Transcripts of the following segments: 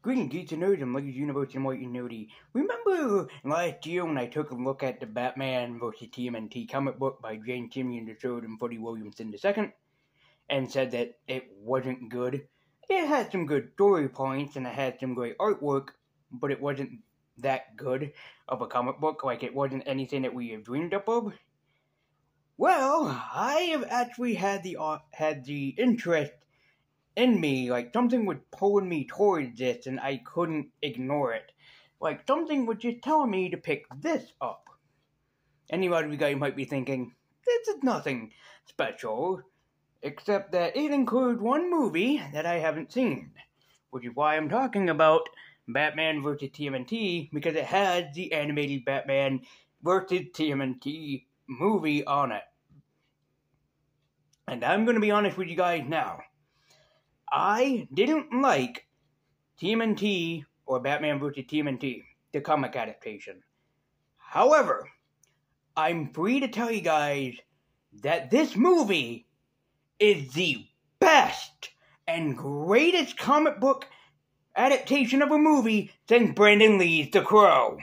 Greetings, geeks and nerds, and Legends Universe and White and Nerdy. Remember last year when I took a look at the Batman vs. TMNT comic book by James Tynion III and Freddie Williamson II, and said that it wasn't good? It had some good story points, and it had some great artwork, but it wasn't that good of a comic book, like it wasn't anything that we have dreamed up of. Well, I have actually had the interest in me, like something was pulling me towards this and I couldn't ignore it. Like something was just telling me to pick this up. Anybody of you guys might be thinking, this is nothing special, except that it includes one movie that I haven't seen, which is why I'm talking about Batman vs. TMNT, because it has the animated Batman vs. TMNT movie on it. And I'm going to be honest with you guys now. I didn't like TMNT or Batman vs. TMNT, the comic adaptation. However, I'm free to tell you guys that this movie is the best and greatest comic book adaptation of a movie since Brandon Lee's The Crow.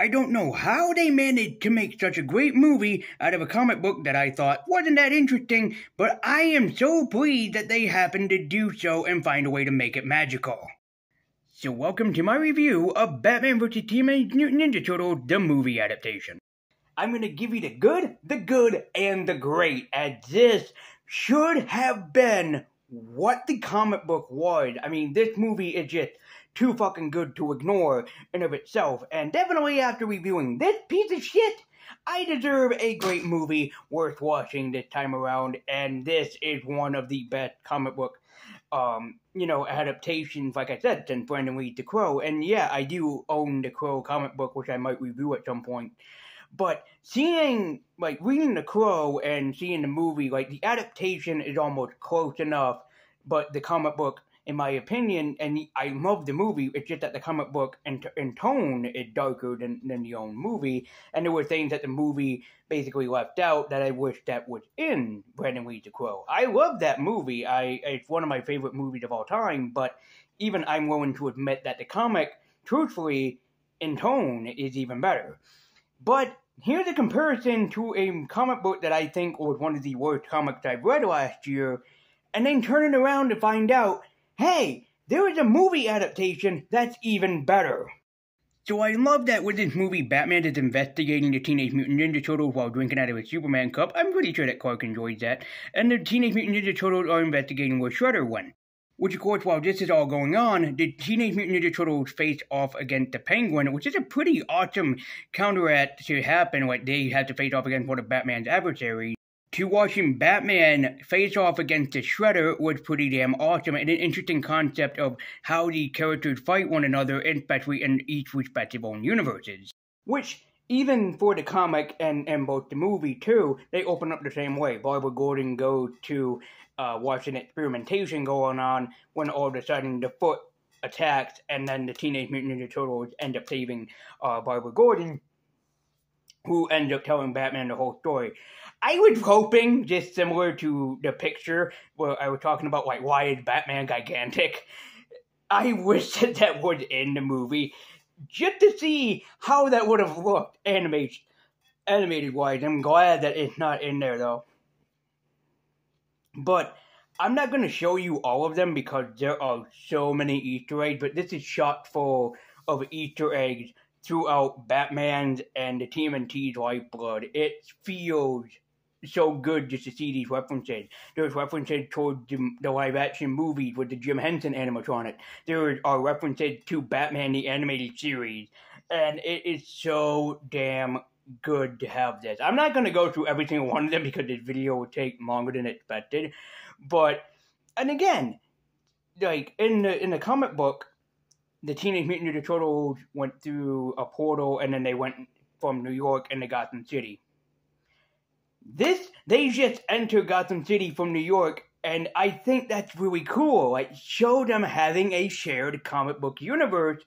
I don't know how they managed to make such a great movie out of a comic book that I thought wasn't that interesting, but I am so pleased that they happened to do so and find a way to make it magical. So welcome to my review of Batman vs. Teenage Mutant Ninja Turtles, the movie adaptation. I'm going to give you the good, and the great, as this should have been what the comic book was. I mean, this movie is just too fucking good to ignore in of itself, and definitely after reviewing this piece of shit, I deserve a great movie worth watching this time around, and this is one of the best comic book, adaptations, like I said, since Brandon Lee's The Crow, and yeah, I do own The Crow comic book, which I might review at some point, but reading The Crow and seeing the movie, the adaptation is almost close enough, but the comic book, in my opinion, and I love the movie, it's just that the comic book in tone is darker than the own movie, and there were things that the movie basically left out that I wish that was in Brandon Lee's The Crow. I love that movie. It's one of my favorite movies of all time, but even I'm willing to admit that the comic, truthfully, in tone, is even better. But here's a comparison to a comic book that I think was one of the worst comics I've read last year, and then turning around to find out, hey, there is a movie adaptation that's even better. So I love that with this movie, Batman is investigating the Teenage Mutant Ninja Turtles while drinking out of a Superman cup. I'm pretty sure that Clark enjoys that. And the Teenage Mutant Ninja Turtles are investigating where Shredder went. Which, of course, while this is all going on, the Teenage Mutant Ninja Turtles face off against the Penguin, which is a pretty awesome counteract to happen. They have to face off against one of Batman's adversaries. To watching Batman face off against the Shredder was pretty damn awesome, and an interesting concept of how the characters fight one another, especially in each respective own universes. Which, even for the comic and both the movie too, they open up the same way. Barbara Gordon goes to watch an experimentation going on when all of a sudden the Foot attacks, and then the Teenage Mutant Ninja Turtles end up saving Barbara Gordon, who ends up telling Batman the whole story. I was hoping, just similar to the picture where I was talking about, why is Batman gigantic? I wish that was in the movie, just to see how that would have looked animated-wise. I'm glad that it's not in there, though. But I'm not going to show you all of them because there are so many Easter eggs, but this is shot full of Easter eggs throughout Batman's and the TMNT's lifeblood. It feels so good just to see these references. There's references toward the live-action movies with the Jim Henson animatronic. There are references to Batman the Animated Series. And it is so damn good to have this. I'm not going to go through every single one of them because this video would take longer than expected. But, and again, in the comic book, the Teenage Mutant Ninja Turtles went through a portal and then they went from New York into Gotham City. They just enter Gotham City from New York, and I think that's really cool. Show them having a shared comic book universe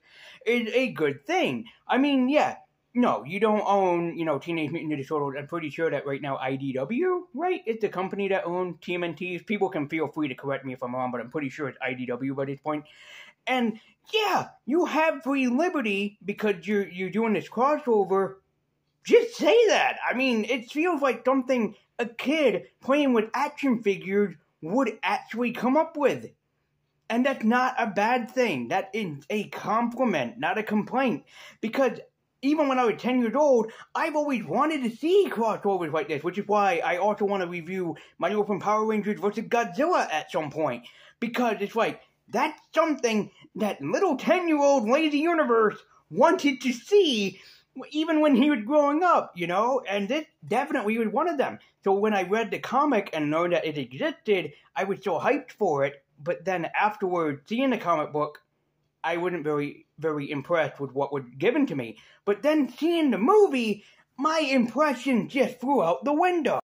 is a good thing. I mean, yeah, no, you don't own, Teenage Mutant Ninja Turtles. I'm pretty sure that right now IDW, right, is the company that owns TMNTs. People can feel free to correct me if I'm wrong, but I'm pretty sure it's IDW by this point. And yeah, you have free liberty because you're doing this crossover. Just say that. I mean, it feels like something a kid playing with action figures would actually come up with. And that's not a bad thing. That is a compliment, not a complaint. Because even when I was 10 years old, I've always wanted to see crossovers like this, which is why I also want to review My Orphan Power Rangers vs. Godzilla at some point. Because it's like, that's something that little 10-year-old Lazy Universe wanted to see even when he was growing up, you know? And this definitely was one of them. So when I read the comic and learned that it existed, I was so hyped for it. But then afterwards, seeing the comic book, I wasn't very, very impressed with what was given to me. But then seeing the movie, my impression just flew out the window.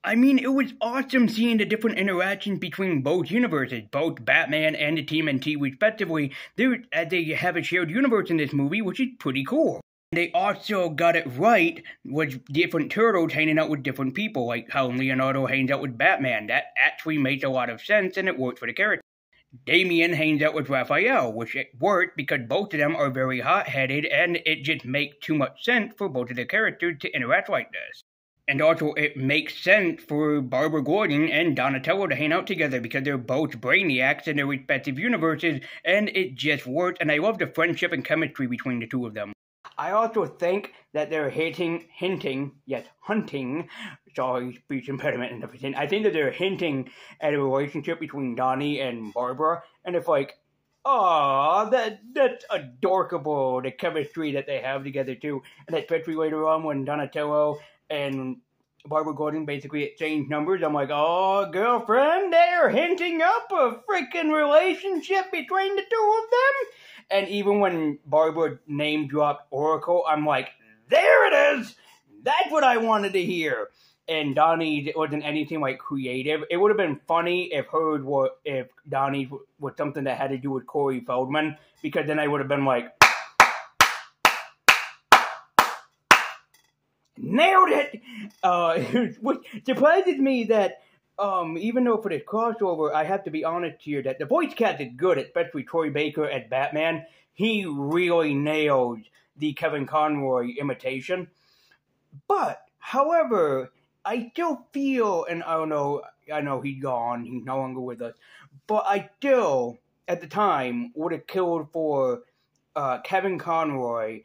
I mean, it was awesome seeing the different interactions between both universes, both Batman and the TMNT respectively. They have a shared universe in this movie, which is pretty cool. They also got it right with different turtles hanging out with different people, like how Leonardo hangs out with Batman. That actually makes a lot of sense, and it works for the character. Damian hangs out with Raphael, which it worked because both of them are very hot-headed, and it just makes too much sense for both of the characters to interact like this. And also, it makes sense for Barbara Gordon and Donatello to hang out together because they're both brainiacs in their respective universes, and it just worked, and I love the friendship and chemistry between the two of them. I also think that they're hinting, sorry, speech impediment and everything. I think that they're hinting at a relationship between Donnie and Barbara, and it's like, oh, that's adorable, the chemistry that they have together too. And especially later on when Donatello and Barbara Gordon basically exchange numbers, I'm like, oh, girlfriend, they're hinting up a freaking relationship between the two of them. And even when Barbara name dropped Oracle, I'm like, there it is! That's what I wanted to hear. And Donnie wasn't anything like creative. It would have been funny if Donnie was something that had to do with Corey Feldman, because then I would have been like, nailed it! Which surprises me that even though for this crossover, I have to be honest here that the voice cast is good, especially Troy Baker as Batman. He really nails the Kevin Conroy imitation. But, however, I still feel, and I know he's gone, he's no longer with us, but I still, at the time, would have killed for Kevin Conroy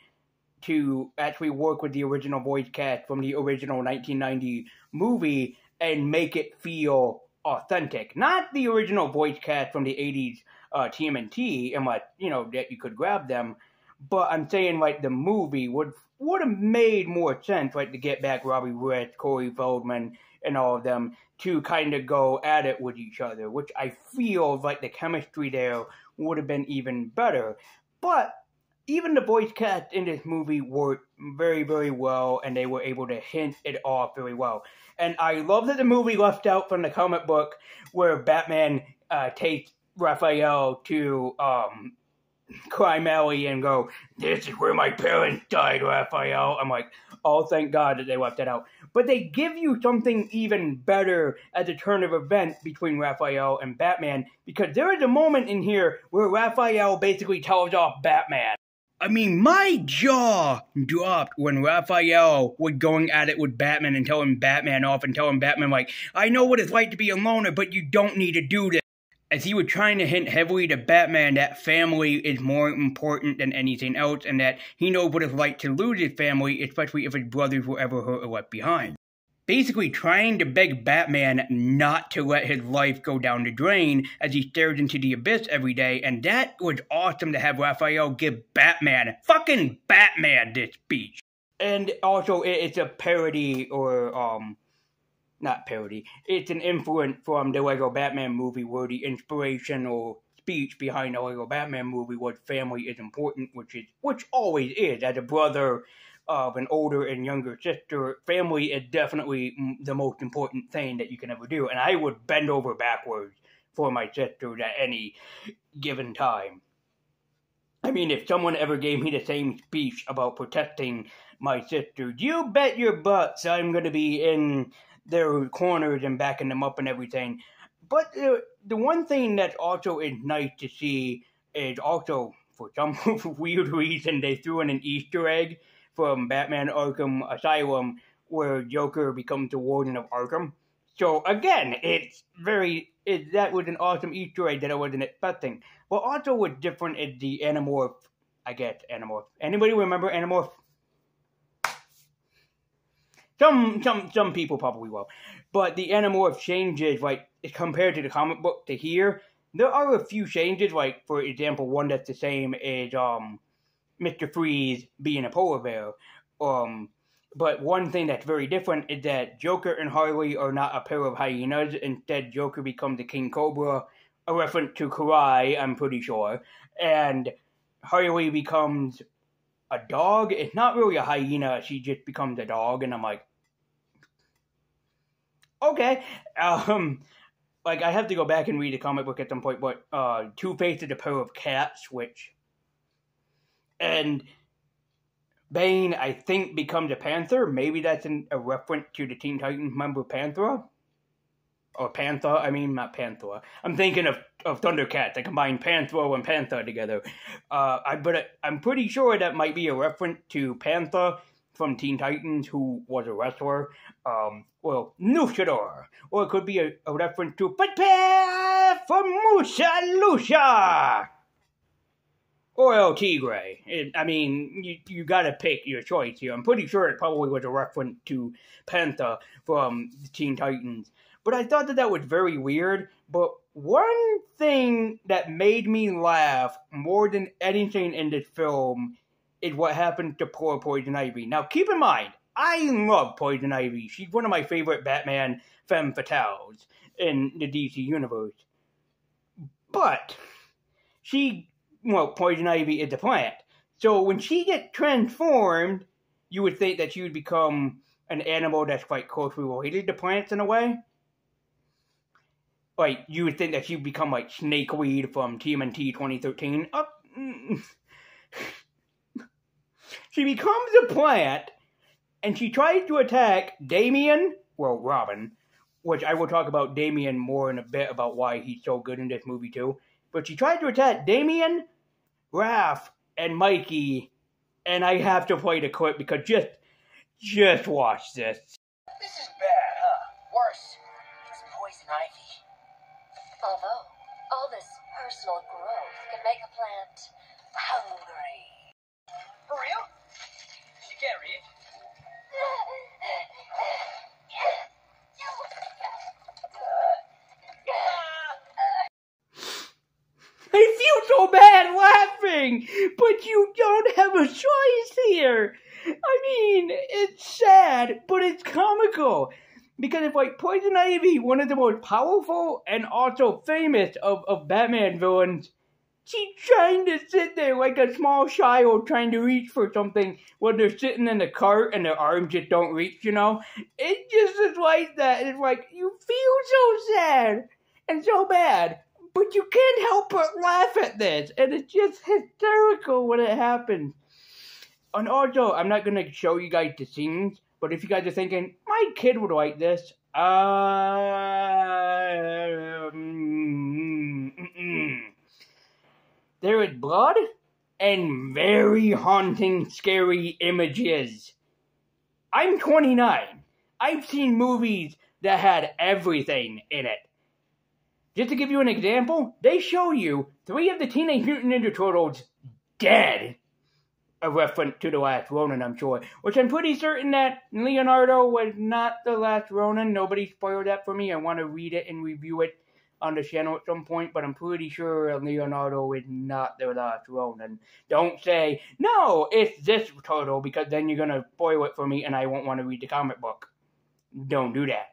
to actually work with the original voice cast from the original 1990 movie and make it feel authentic. Not the original voice cast from the 80s TMNT, and that you could grab them, but I'm saying, the movie would have made more sense, to get back Robbie Rich, Corey Feldman, and all of them to kind of go at it with each other, which I feel like the chemistry there would have been even better. But even the voice cast in this movie worked very, very well, and they were able to hint it off very well. And I love that the movie left out from the comic book where Batman takes Raphael to Crime Alley and go, this is where my parents died, Raphael. I'm like, oh, thank God that they left that out. But they give you something even better at the turn of events between Raphael and Batman, because there is a moment in here where Raphael basically tells off Batman. I mean, my jaw dropped when Raphael was going at it with Batman and telling Batman off and telling Batman, I know what it's like to be a loner, but you don't need to do this. As he was trying to hint heavily to Batman that family is more important than anything else, and that he knows what it's like to lose his family, especially if his brothers were ever hurt or left behind. Basically trying to beg Batman not to let his life go down the drain as he stares into the abyss every day, and that was awesome to have Raphael give fucking Batman, this speech. And also, it's a parody, or, not parody, it's an influence from the Lego Batman movie where the inspirational speech behind the Lego Batman movie was family is important, which always is. As a brother of an older and younger sister, family is definitely the most important thing that you can ever do, and I would bend over backwards for my sister at any given time. I mean, if someone ever gave me the same speech about protecting my sister, you bet your butts I'm going to be in their corners and backing them up and everything. But the one thing that also is nice to see is also, for some weird reason, they threw in an Easter egg from Batman Arkham Asylum where Joker becomes the Warden of Arkham. So again, that was an awesome Easter egg that I wasn't expecting. But also what's different is the Animorph, I guess, Animorph. Anybody remember Animorph? Some people probably will. But the Animorph changes, like, compared to the comic book to here, there are a few changes, like, for example, one that's the same is, Mr. Freeze being a polar bear. But one thing that's very different is that Joker and Harley are not a pair of hyenas. Instead, Joker becomes the King Cobra, a reference to Karai, I'm pretty sure. And Harley becomes a dog. It's not really a hyena, she just becomes a dog, and I'm like, okay. Like, I have to go back and read the comic book at some point, but Two-Face is a pair of cats, and Bane, I think, becomes a panther. Maybe that's a reference to the Teen Titans member Panthera. Or Panther, I mean, not Panthera. I'm thinking of Thundercats. I combine Panthro and Panther together. But I'm pretty sure that might be a reference to Panther from Teen Titans, who was a wrestler. Luchador. Or it could be a reference to Prepare for Mucha Lucha! Or El Tigre. I mean, you gotta pick your choice here. I'm pretty sure it probably was a reference to Panther from the Teen Titans. But I thought that was very weird. But one thing that made me laugh more than anything in this film is what happened to poor Poison Ivy. Now, keep in mind, I love Poison Ivy. She's one of my favorite Batman femme fatales in the DC universe. But Poison Ivy is a plant. So when she gets transformed, you would think that she would become an animal that's quite closely related to plants in a way. Like, you would think that she would become like Snakeweed from TMNT 2013. She becomes a plant, and she tries to attack Robin, which I will talk about Damian more in a bit about why he's so good in this movie too. But she tried to attack Damian, Raph, and Mikey, and I have to play the clip because just watch this. This is bad, huh? Worse, it's Poison Ivy. Although, all this personal growth can make a plant hungry. For real? She can't read? I feel so bad laughing, but you don't have a choice here. I mean, it's sad, but it's comical. Because it's like Poison Ivy, one of the most powerful and also famous of Batman villains, she's trying to sit there like a small child trying to reach for something when they're sitting in the cart and their arms just don't reach, you know? It just is like that. It's like, you feel so sad and so bad, but you can't help but laugh at this. And it's just hysterical when it happens. And also, I'm not going to show you guys the scenes, but if you guys are thinking, my kid would like this, there is blood and very haunting, scary images. I'm 29. I've seen movies that had everything in it. Just to give you an example, they show you 3 of the Teenage Mutant Ninja Turtles dead. A reference to the last Ronin, I'm sure. Which I'm pretty certain that Leonardo was not the last Ronin. Nobody spoiled that for me. I want to read it and review it on the channel at some point, but I'm pretty sure Leonardo is not the last Ronin. Don't say, no, it's this turtle, because then you're going to spoil it for me and I won't want to read the comic book. Don't do that.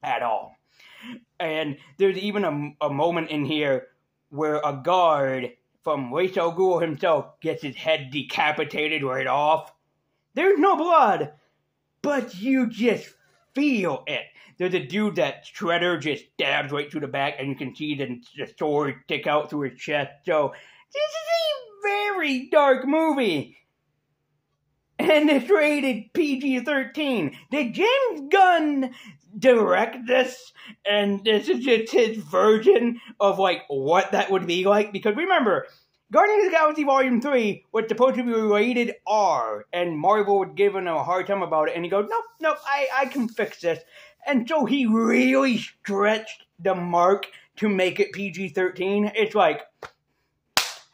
At all. And there's even a moment in here where a guard from Ra's al Ghul himself gets his head decapitated right off. There's no blood, but you just feel it. There's a dude that Shredder just stabs right through the back, and you can see the sword stick out through his chest. So, this is a very dark movie. and it's rated PG-13. Did James Gunn direct this, and this is just his version of, like, what that would be like? Because remember, Guardians of the Galaxy Volume 3 was supposed to be rated R, and Marvel was giving him a hard time about it, and he goes, nope, I can fix this. And so he really stretched the mark to make it PG-13. It's like,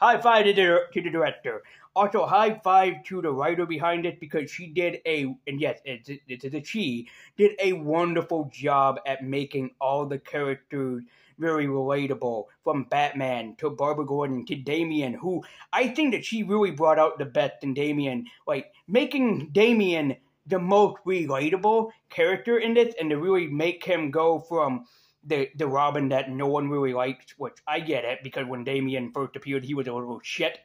high five to the director. Also, high five to the writer behind it, because she did and yes, it's a she, did a wonderful job at making all the characters very relatable. From Batman to Barbara Gordon to Damian, who I think that she really brought out the best in Damian. Like, making Damian the most relatable character in this, and to really make him go from the Robin that no one really liked, which I get it, because when Damian first appeared, he was a little shit.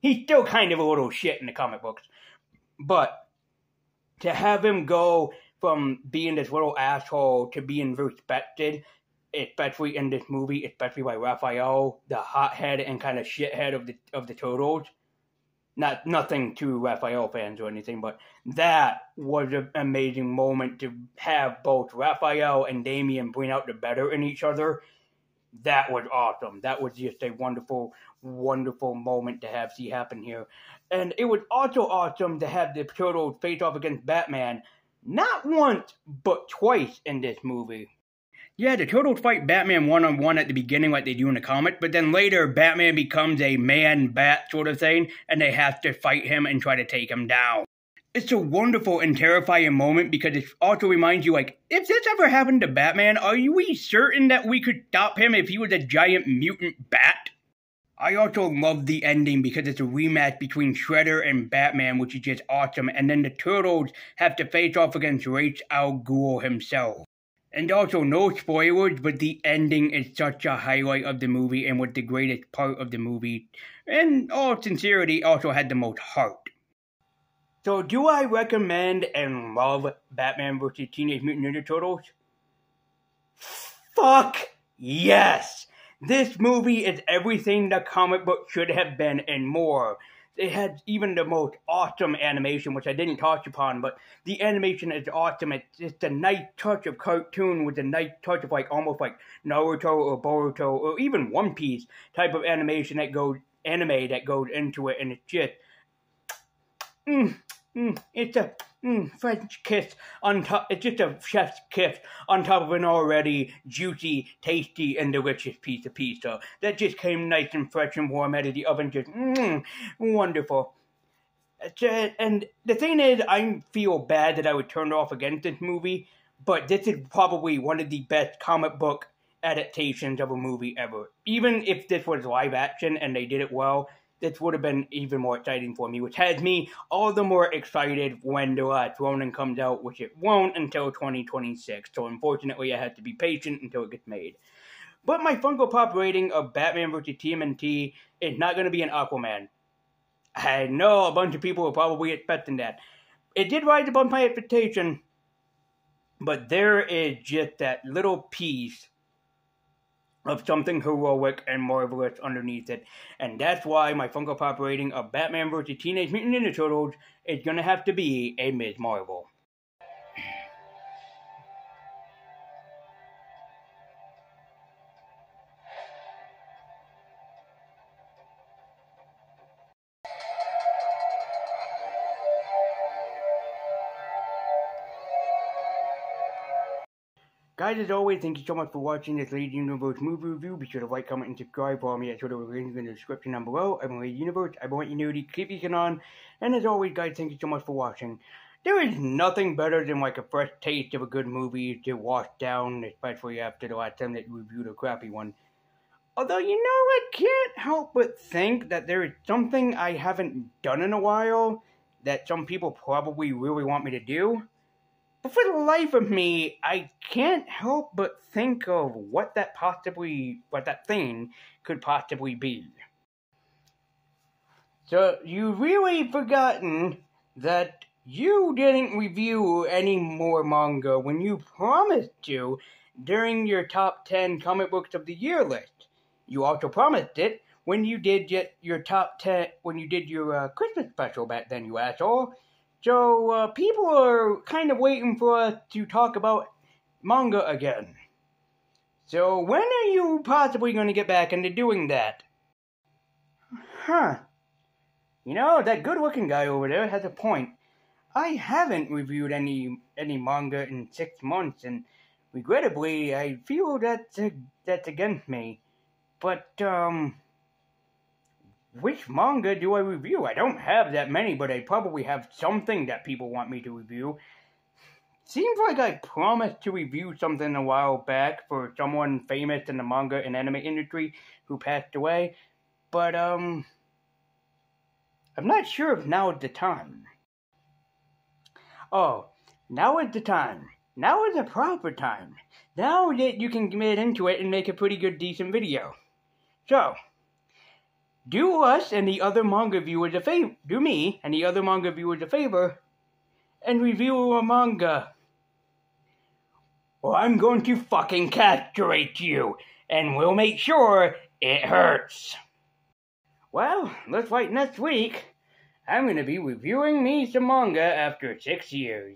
He's still kind of a little shit in the comic books. But to have him go from being this little asshole to being respected, especially in this movie, especially by Raphael, the hothead and kind of shithead of the Turtles. Nothing to Raphael fans or anything, but that was an amazing moment to have both Raphael and Damian bring out the better in each other. That was awesome. That was just a wonderful, wonderful moment to see happen here. And it was also awesome to have the Turtles face off against Batman, not once, but twice in this movie. Yeah, the Turtles fight Batman one-on-one at the beginning like they do in the comic, but then later Batman becomes a man-bat sort of thing, and they have to fight him and try to take him down. It's a wonderful and terrifying moment, because it also reminds you, like, if this ever happened to Batman, are we certain that we could stop him if he was a giant mutant bat? I also love the ending because it's a rematch between Shredder and Batman, which is just awesome, and then the Turtles have to face off against Ra's al Ghul himself. And also, no spoilers, but the ending is such a highlight of the movie and was the greatest part of the movie. And all sincerity, also had the most heart. So, do I recommend and love Batman vs. Teenage Mutant Ninja Turtles? Fuck yes! This movie is everything the comic book should have been and more. It had even the most awesome animation, which I didn't touch upon, but the animation is awesome. It's just a nice touch of cartoon with a nice touch of almost like Naruto or Boruto or even One Piece type of animation that goes into it, and it's just it's a French kiss on top. It's just a chef's kiss on top of an already juicy, tasty, and delicious piece of pizza that just came nice and fresh and warm out of the oven. Just wonderful. And the thing is, I feel bad that I would turn off against this movie, but this is probably one of the best comic book adaptations of a movie ever. Even if this was live action and they did it well, this would have been even more exciting for me, which has me all the more excited when The Last Ronin comes out, which it won't until 2026. So unfortunately, I have to be patient until it gets made. But my Funko Pop rating of Batman vs. TMNT is not going to be an Aquaman. I know a bunch of people are probably expecting that. It did rise above my expectation, but there is just that little piece of something heroic and marvelous underneath it. And that's why my Funko Pop rating of Batman vs. Teenage Mutant Ninja Turtles is going to have to be a Ms. Marvel. Guys, as always, thank you so much for watching this Lady Universe movie review. Be sure to like, comment, and subscribe. Follow me at Twitter with links in the description down below. I'm Lady Universe. I want you nerdy. Keep your on. And as always, guys, thank you so much for watching. There is nothing better than a fresh taste of a good movie to wash down, especially after the last time that you reviewed a crappy one. Although, I can't help but think that there is something I haven't done in a while that some people probably really want me to do. But for the life of me, I can't help but think of what that thing could possibly be. So, you've really forgotten that you didn't review any more manga when you promised to during your top 10 comic books of the year list. You also promised it when you did your top 10, when you did your Christmas special back then, you asshole. So, people are kind of waiting for us to talk about manga again. So, when are you possibly going to get back into doing that? Huh. You know, that good-looking guy over there has a point. I haven't reviewed any manga in 6 months, and regrettably, I feel that's against me. But, which manga do I review? I don't have that many, but I probably have something that people want me to review. Seems like I promised to review something a while back for someone famous in the manga and anime industry who passed away, but, I'm not sure if now is the time. Oh, now is the time. Now is the proper time. Now that you can get into it and make a pretty good, decent video. So, do us and the other manga viewers a favor. Do me and the other manga viewers a favor and review a manga. Or I'm going to fucking castrate you, and we'll make sure it hurts. Well, looks like next week I'm going to be reviewing me some manga after 6 years.